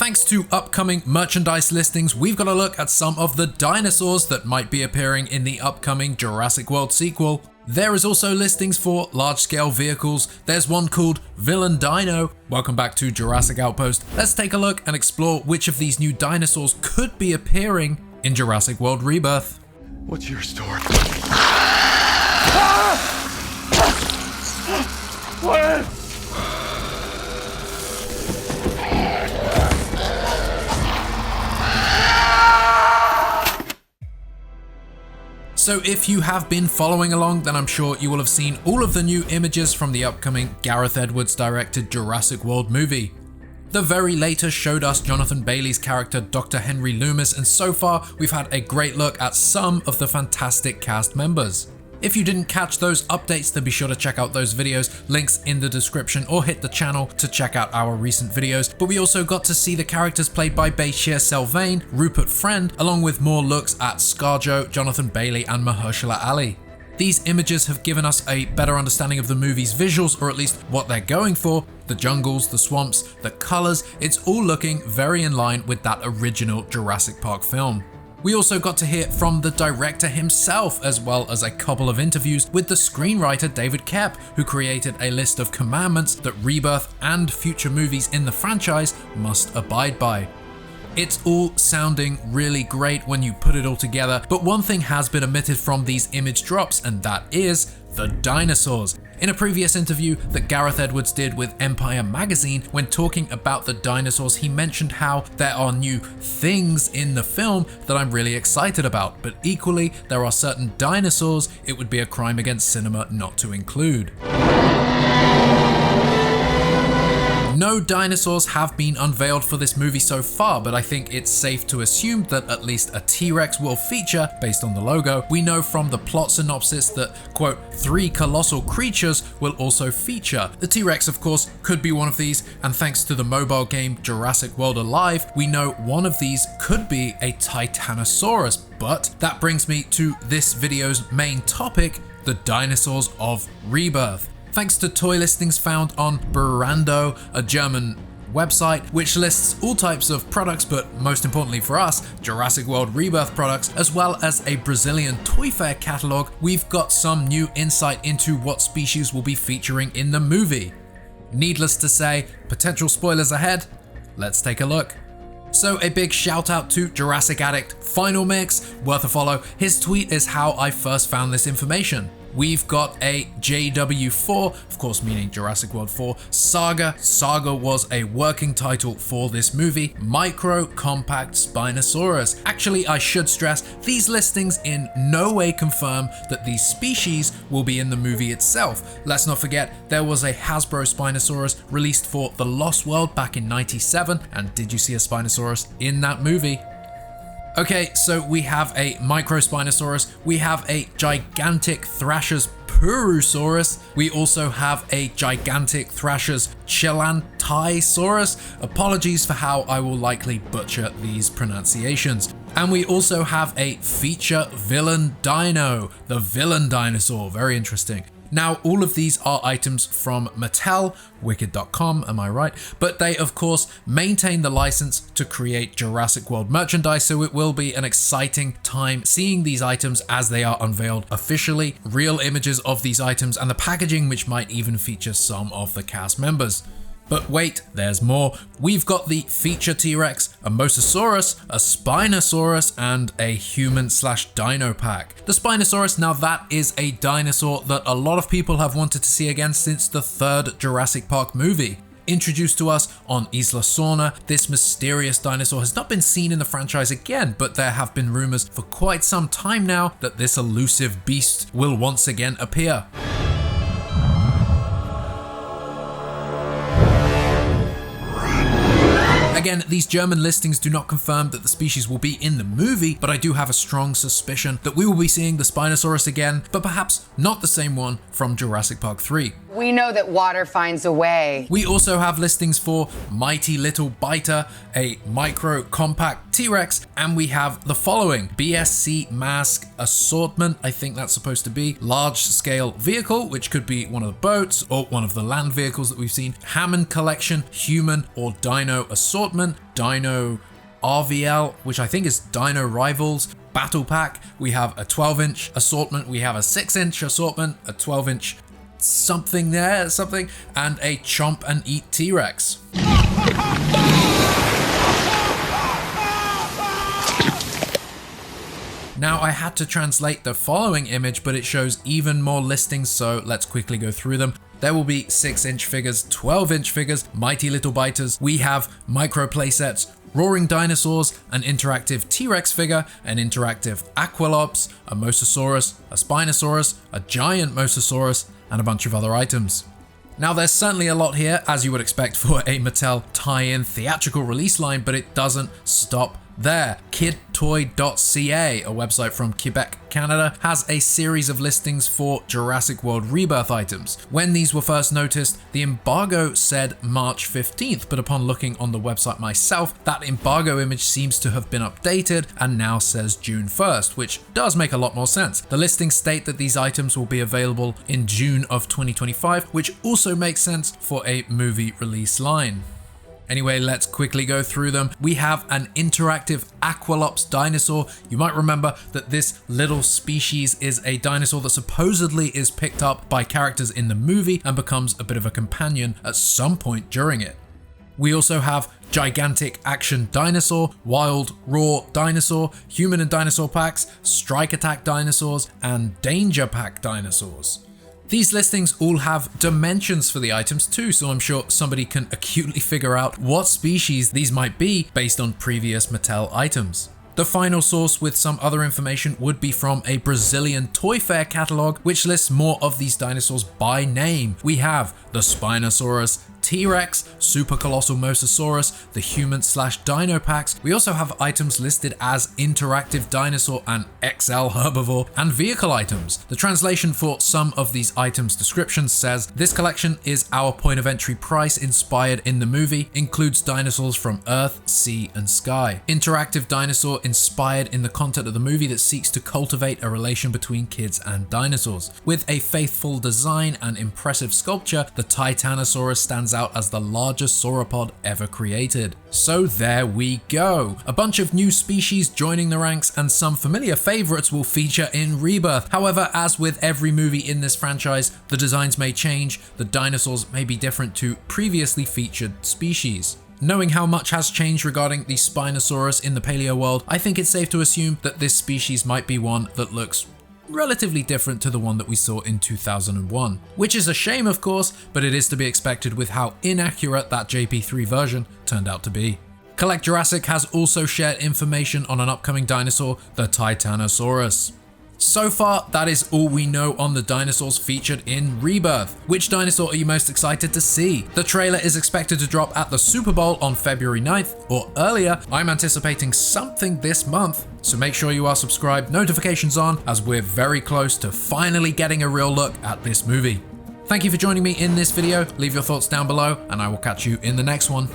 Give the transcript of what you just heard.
thanks to upcoming merchandise listings, we've got a look at some of the dinosaurs that might be appearing in the upcoming Jurassic World sequel. There is also listings for large-scale vehicles. There's one called Villain Dino. Welcome back to Jurassic Outpost. Let's take a look and explore which of these new dinosaurs could be appearing in Jurassic World Rebirth. What's your story? What? So if you have been following along, then I'm sure you will have seen all of the new images from the upcoming Gareth Edwards directed Jurassic World movie. The very latest showed us Jonathan Bailey's character Dr. Henry Loomis, and so far we've had a great look at some of the fantastic cast members. If you didn't catch those updates, then be sure to check out those videos, links in the description, or hit the channel to check out our recent videos. But we also got to see the characters played by Bashir Selvain, Rupert Friend, along with more looks at ScarJo, Jonathan Bailey, and Mahershala Ali. These images have given us a better understanding of the movie's visuals, or at least what they're going for. The jungles, the swamps, the colors, it's all looking very in line with that original Jurassic Park film. We also got to hear from the director himself, as well as a couple of interviews with the screenwriter David Koepp, who created a list of commandments that Rebirth and future movies in the franchise must abide by. It's all sounding really great when you put it all together, but one thing has been omitted from these image drops, and that is the dinosaurs. In a previous interview that Gareth Edwards did with Empire magazine, when talking about the dinosaurs, he mentioned how there are new things in the film that I'm really excited about, but equally there are certain dinosaurs it would be a crime against cinema not to include. No dinosaurs have been unveiled for this movie so far, but I think it's safe to assume that at least a T-Rex will feature based on the logo. We know from the plot synopsis that, quote, 3 colossal creatures will also feature. The T-Rex, of course, could be one of these, and thanks to the mobile game Jurassic World Alive, we know one of these could be a Titanosaurus. But that brings me to this video's main topic, the dinosaurs of Rebirth. Thanks to toy listings found on Burando, a German website which lists all types of products, but most importantly for us, Jurassic World Rebirth products, as well as a Brazilian Toy Fair catalog, we've got some new insight into what species will be featuring in the movie. Needless to say, potential spoilers ahead. Let's take a look. So a big shout out to Jurassic Addict Final Mix, worth a follow. His tweet is how I first found this information. We've got a JW4, of course meaning Jurassic World 4, Saga. Saga was a working title for this movie, Micro Compact Spinosaurus. Actually, I should stress, these listings in no way confirm that these species will be in the movie itself. Let's not forget, there was a Hasbro Spinosaurus released for The Lost World back in '97, and did you see a Spinosaurus in that movie? Okay, so we have a Microspinosaurus, we have a gigantic Thrasher's Purosaurus, we also have a gigantic Thrasher's Chelantysaurus. Apologies for how I will likely butcher these pronunciations. And we also have a feature Villain Dino, the Villain Dinosaur, very interesting. Now, all of these are items from Mattel, Wicked.com, am I right? But they, of course, maintain the license to create Jurassic World merchandise, so it will be an exciting time seeing these items as they are unveiled officially, real images of these items, and the packaging, which might even feature some of the cast members. But wait, there's more. We've got the feature T-Rex, a Mosasaurus, a Spinosaurus, and a human/dino pack. The Spinosaurus, now that is a dinosaur that a lot of people have wanted to see again since the 3rd Jurassic Park movie. Introduced to us on Isla Sorna, this mysterious dinosaur has not been seen in the franchise again, but there have been rumors for quite some time now that this elusive beast will once again appear. Again, these German listings do not confirm that the species will be in the movie, but I do have a strong suspicion that we will be seeing the Spinosaurus again, but perhaps not the same one from Jurassic Park 3. We know that water finds a way. We also have listings for Mighty Little Biter, a Micro Compact T-Rex, and we have the following: BSC mask assortment, I think that's supposed to be large scale vehicle, which could be one of the boats or one of the land vehicles that we've seen, Hammond collection, human or dino assortment, dino RVL, which I think is Dino Rivals, battle pack. We have a 12-inch assortment, we have a 6-inch assortment, a 12-inch something, and a chomp and eat T-Rex. Now I had to translate the following image, but it shows even more listings, so let's quickly go through them. There will be 6-inch figures, 12-inch figures, Mighty Little Biters. We have micro playsets, roaring dinosaurs, an interactive T-Rex figure, an interactive Aqualops, a Mosasaurus, a Spinosaurus, a giant Mosasaurus, and a bunch of other items. Now there's certainly a lot here, as you would expect for a Mattel tie-in theatrical release line, but it doesn't stop there. KidToy.ca, a website from Quebec, Canada, has a series of listings for Jurassic World Rebirth items. When these were first noticed, the embargo said March 15th, but upon looking on the website myself, that embargo image seems to have been updated and now says June 1st, which does make a lot more sense. The listings state that these items will be available in June of 2025, which also makes sense for a movie release line. Anyway, let's quickly go through them. We have an interactive Aqualops dinosaur. You might remember that this little species is a dinosaur that supposedly is picked up by characters in the movie and becomes a bit of a companion at some point during it. We also have gigantic action dinosaur, wild raw dinosaur, human and dinosaur packs, strike attack dinosaurs, and danger pack dinosaurs. These listings all have dimensions for the items too, so I'm sure somebody can acutely figure out what species these might be based on previous Mattel items. The final source with some other information would be from a Brazilian Toy Fair catalog, which lists more of these dinosaurs by name. We have the Spinosaurus, T-Rex, Super Colossal Mosasaurus, the human/dino packs. We also have items listed as interactive dinosaur and XL herbivore and vehicle items. The translation for some of these items' descriptions says, this collection is our point of entry price inspired in the movie, includes dinosaurs from Earth, sea, and sky. Interactive dinosaur inspired in the content of the movie that seeks to cultivate a relation between kids and dinosaurs. With a faithful design and impressive sculpture, the Titanosaurus stands out as the largest sauropod ever created. So there we go. A bunch of new species joining the ranks, and some familiar favorites will feature in Rebirth. However, as with every movie in this franchise, the designs may change, the dinosaurs may be different to previously featured species. Knowing how much has changed regarding the Spinosaurus in the paleo world, I think it's safe to assume that this species might be one that looks relatively different to the one that we saw in 2001. Which is a shame, of course, but it is to be expected with how inaccurate that JP3 version turned out to be. Collect Jurassic has also shared information on an upcoming dinosaur, the Titanosaurus. So far, that is all we know on the dinosaurs featured in Rebirth. Which dinosaur are you most excited to see? The trailer is expected to drop at the Super Bowl on February 9th, or earlier. I'm anticipating something this month, so make sure you are subscribed, notifications on, as we're very close to finally getting a real look at this movie. Thank you for joining me in this video. Leave your thoughts down below, and I will catch you in the next one.